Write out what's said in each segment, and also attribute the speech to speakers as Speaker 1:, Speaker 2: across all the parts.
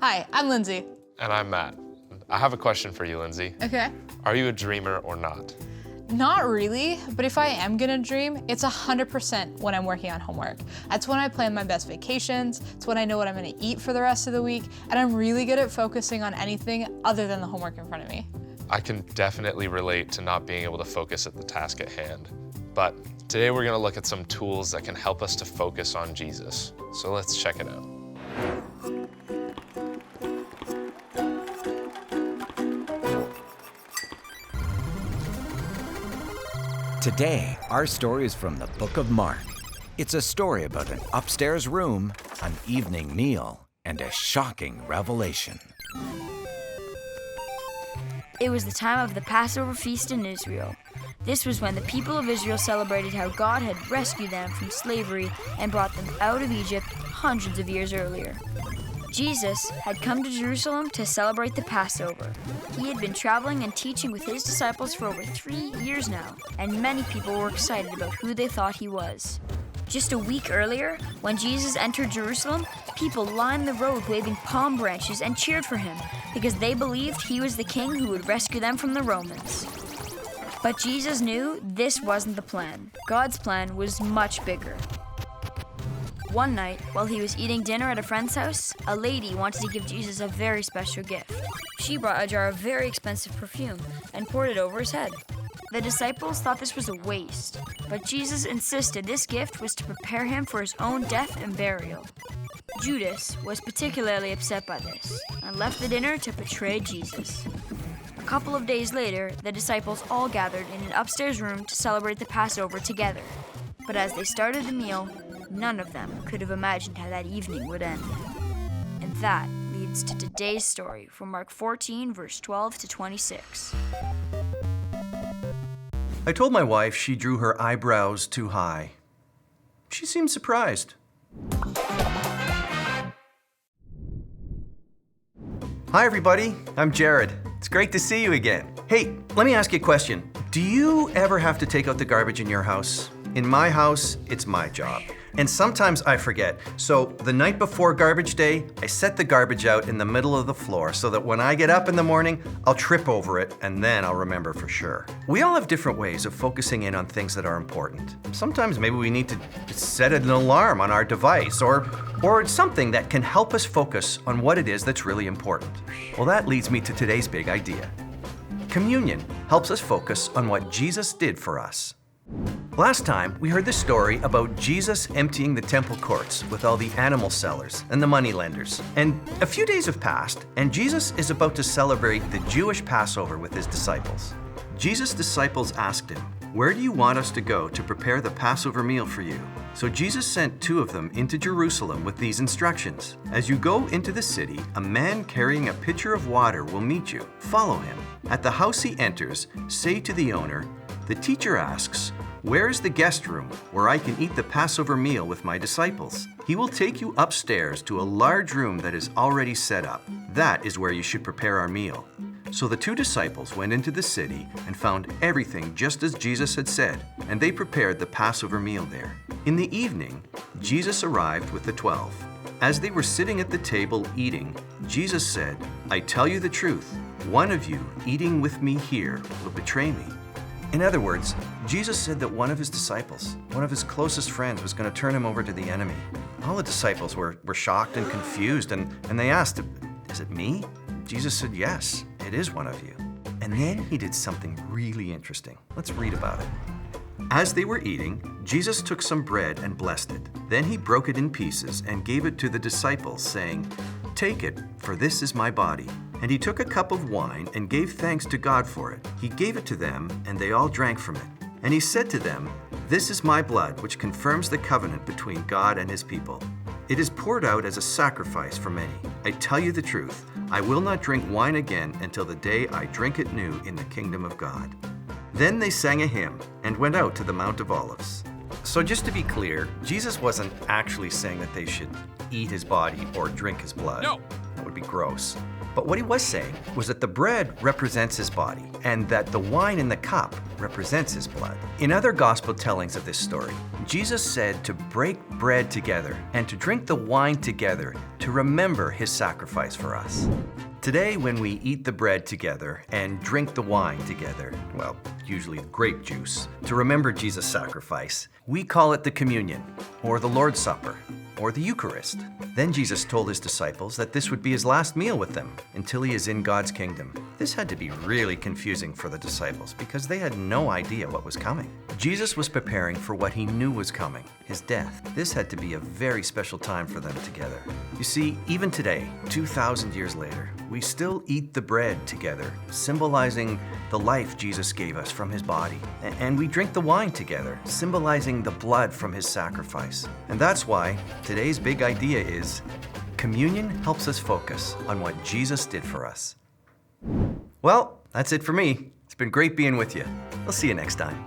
Speaker 1: Hi, I'm Lindsay.
Speaker 2: And I'm Matt. I have a question for you, Lindsay.
Speaker 1: Okay.
Speaker 2: Are you a dreamer or not?
Speaker 1: Not really, but if I am gonna dream, it's 100% when I'm working on homework. That's when I plan my best vacations, it's when I know what I'm gonna eat for the rest of the week, and I'm really good at focusing on anything other than the homework in front of me.
Speaker 2: I can definitely relate to not being able to focus at the task at hand. But today we're gonna look at some tools that can help us to focus on Jesus. So let's check it out.
Speaker 3: Today, our story is from the book of Mark. It's a story about an upstairs room, an evening meal, and a shocking revelation.
Speaker 4: It was the time of the Passover feast in Israel. This was when the people of Israel celebrated how God had rescued them from slavery and brought them out of Egypt hundreds of years earlier. Jesus had come to Jerusalem to celebrate the Passover. He had been traveling and teaching with his disciples for over 3 years now, and many people were excited about who they thought he was. Just a week earlier, when Jesus entered Jerusalem, people lined the road waving palm branches and cheered for him because they believed he was the king who would rescue them from the Romans. But Jesus knew this wasn't the plan. God's plan was much bigger. One night, while he was eating dinner at a friend's house, a lady wanted to give Jesus a very special gift. She brought a jar of very expensive perfume and poured it over his head. The disciples thought this was a waste, but Jesus insisted this gift was to prepare him for his own death and burial. Judas was particularly upset by this and left the dinner to betray Jesus. A couple of days later, the disciples all gathered in an upstairs room to celebrate the Passover together. But as they started the meal, none of them could have imagined how that evening would end. And that leads to today's story from Mark 14, verse 12 to 26.
Speaker 5: I told my wife she drew her eyebrows too high. She seemed surprised. Hi, everybody. I'm Jared. It's great to see you again. Hey, let me ask you a question. Do you ever have to take out the garbage in your house? In my house, it's my job. And sometimes I forget. So the night before garbage day, I set the garbage out in the middle of the floor so that when I get up in the morning, I'll trip over it and then I'll remember for sure. We all have different ways of focusing in on things that are important. Sometimes maybe we need to set an alarm on our device or something that can help us focus on what it is that's really important. Well, that leads me to today's big idea. Communion helps us focus on what Jesus did for us. Last time, we heard the story about Jesus emptying the temple courts with all the animal sellers and the moneylenders. And a few days have passed, and Jesus is about to celebrate the Jewish Passover with his disciples. Jesus' disciples asked him, "Where do you want us to go to prepare the Passover meal for you?" So Jesus sent 2 of them into Jerusalem with these instructions. "As you go into the city, a man carrying a pitcher of water will meet you. Follow him. At the house he enters, say to the owner, 'The teacher asks, where is the guest room where I can eat the Passover meal with my disciples?' He will take you upstairs to a large room that is already set up. That is where you should prepare our meal." So the 2 disciples went into the city and found everything just as Jesus had said, and they prepared the Passover meal there. In the evening, Jesus arrived with the 12. As they were sitting at the table eating, Jesus said, "I tell you the truth, one of you eating with me here will betray me." In other words, Jesus said that one of his disciples, one of his closest friends, was going to turn him over to the enemy. All the disciples were shocked and confused, and they asked, "Is it me?" Jesus said, "Yes, it is one of you." And then he did something really interesting. Let's read about it. As they were eating, Jesus took some bread and blessed it. Then he broke it in pieces and gave it to the disciples, saying, "Take it, for this is my body." And he took a cup of wine and gave thanks to God for it. He gave it to them, and they all drank from it. And he said to them, "This is my blood, which confirms the covenant between God and his people. It is poured out as a sacrifice for many. I tell you the truth, I will not drink wine again until the day I drink it new in the kingdom of God." Then they sang a hymn and went out to the Mount of Olives. So just to be clear, Jesus wasn't actually saying that they should eat his body or drink his blood.
Speaker 2: No.
Speaker 5: That would be gross. But what he was saying was that the bread represents his body and that the wine in the cup represents his blood. In other gospel tellings of this story, Jesus said to break bread together and to drink the wine together to remember his sacrifice for us. Today, when we eat the bread together and drink the wine together, well, usually grape juice, to remember Jesus' sacrifice, we call it the communion, or the Lord's Supper, or the Eucharist. Then Jesus told his disciples that this would be his last meal with them until he is in God's kingdom. This had to be really confusing for the disciples because they had no idea what was coming. Jesus was preparing for what he knew was coming, his death. This had to be a very special time for them together. You see, even today, 2,000 years later, we still eat the bread together, symbolizing the life Jesus gave us from his body. And we drink the wine together, symbolizing the blood from his sacrifice. And that's why today's big idea is communion helps us focus on what Jesus did for us. Well, that's it for me. It's been great being with you. We'll see you next time.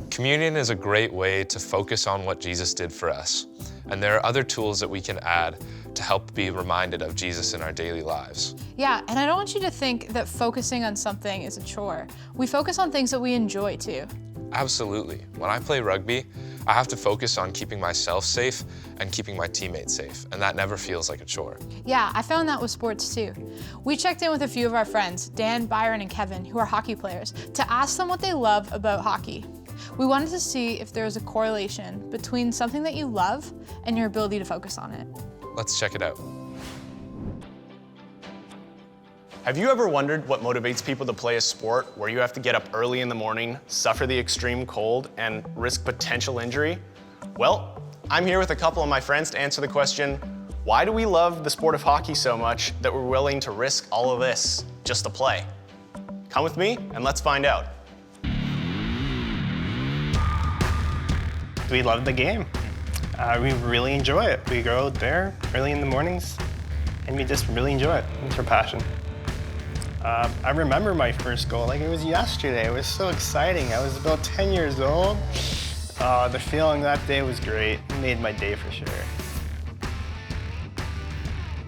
Speaker 2: Communion is a great way to focus on what Jesus did for us. And there are other tools that we can add to help be reminded of Jesus in our daily lives.
Speaker 1: Yeah, and I don't want you to think that focusing on something is a chore. We focus on things that we enjoy too.
Speaker 2: Absolutely. When I play rugby, I have to focus on keeping myself safe and keeping my teammates safe, and that never feels like a chore.
Speaker 1: Yeah, I found that with sports too. We checked in with a few of our friends, Dan, Byron, and Kevin, who are hockey players, to ask them what they love about hockey. We wanted to see if there was a correlation between something that you love and your ability to focus on it.
Speaker 2: Let's check it out.
Speaker 6: Have you ever wondered what motivates people to play a sport where you have to get up early in the morning, suffer the extreme cold, and risk potential injury? Well, I'm here with a couple of my friends to answer the question, why do we love the sport of hockey so much that we're willing to risk all of this just to play? Come with me and let's find out.
Speaker 7: We love the game. We really enjoy it. We go out there early in the mornings and we just really enjoy it. It's our passion. I remember my first goal like it was yesterday. It was so exciting. I was about 10 years old. The feeling that day was great. It made my day for sure.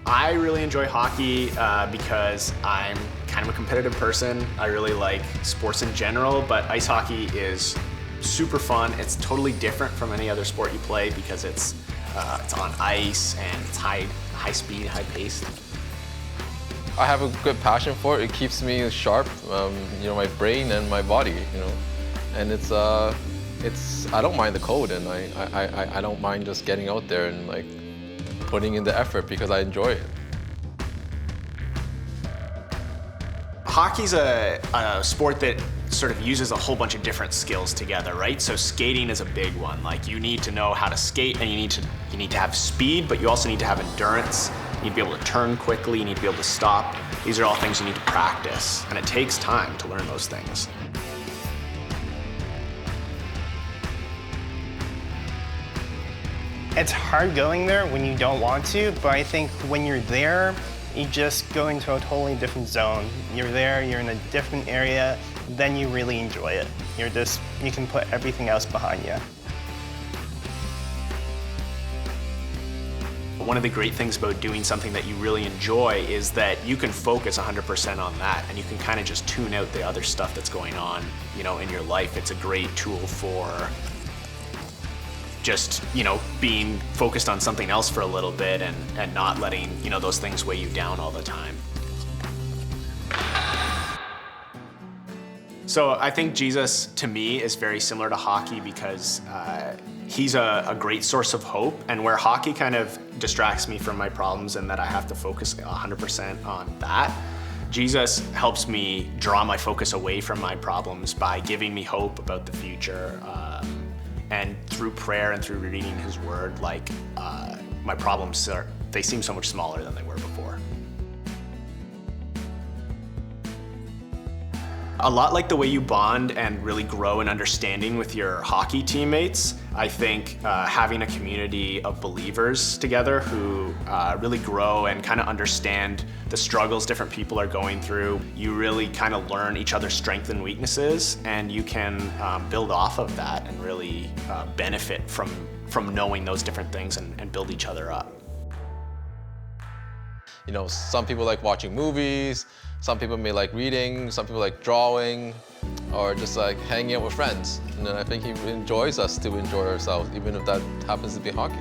Speaker 6: I really enjoy hockey because I'm kind of a competitive person. I really like sports in general, but ice hockey is super fun. It's totally different from any other sport you play because it's on ice and it's high speed, high pace.
Speaker 8: I have a good passion for it. It keeps me sharp, my brain and my body, And it's I don't mind the cold, and I don't mind just getting out there and like putting in the effort because I enjoy it.
Speaker 6: Hockey's a sport that sort of uses a whole bunch of different skills together, right? So skating is a big one. Like you need to know how to skate and you need to have speed, but you also need to have endurance. You need to be able to turn quickly, you need to be able to stop. These are all things you need to practice, and it takes time to learn those things.
Speaker 7: It's hard going there when you don't want to, but I think when you're there, you just go into a totally different zone. You're there, you're in a different area, then you really enjoy it. You can put everything else behind you.
Speaker 6: One of the great things about doing something that you really enjoy is that you can focus 100% on that, and you can kind of just tune out the other stuff that's going on, in your life. It's a great tool for just, being focused on something else for a little bit and not letting, those things weigh you down all the time. So I think Jesus, to me, is very similar to hockey because he's a great source of hope, and where hockey kind of distracts me from my problems and that I have to focus 100% on that, Jesus helps me draw my focus away from my problems by giving me hope about the future. And through prayer and through reading his word, my problems, they seem so much smaller than they were before. A lot like the way you bond and really grow in understanding with your hockey teammates, I think having a community of believers together who really grow and kind of understand the struggles different people are going through, you really kind of learn each other's strengths and weaknesses, and you can build off of that and really benefit from knowing those different things and build each other up.
Speaker 8: You know, some people like watching movies, some people may like reading, some people like drawing, or just like hanging out with friends. And then I think he enjoys us to enjoy ourselves, even if that happens to be hockey.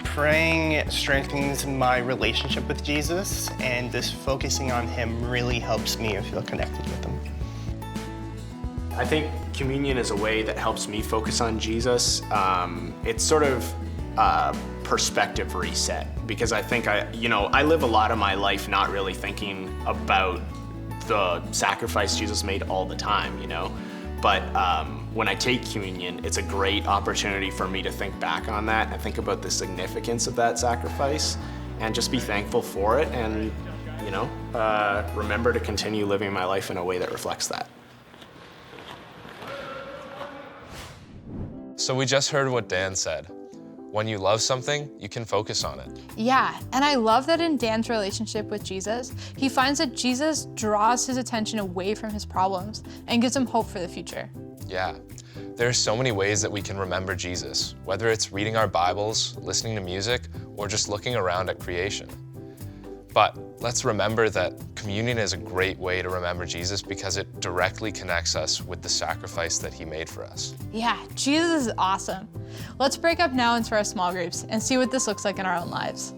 Speaker 7: Praying strengthens my relationship with Jesus, and just focusing on him really helps me feel connected with him.
Speaker 6: I think communion is a way that helps me focus on Jesus. It's sort of a perspective reset, because I think I live a lot of my life not really thinking about the sacrifice Jesus made all the time, you know? But when I take communion, it's a great opportunity for me to think back on that and think about the significance of that sacrifice and just be thankful for it and, you know, remember to continue living my life in a way that reflects that.
Speaker 2: So we just heard what Dan said. When you love something, you can focus on it.
Speaker 1: Yeah, and I love that in Dan's relationship with Jesus, he finds that Jesus draws his attention away from his problems and gives him hope for the future.
Speaker 2: Yeah, there are so many ways that we can remember Jesus, whether it's reading our Bibles, listening to music, or just looking around at creation. But let's remember that communion is a great way to remember Jesus because it directly connects us with the sacrifice that he made for us.
Speaker 1: Yeah, Jesus is awesome. Let's break up now into our small groups and see what this looks like in our own lives.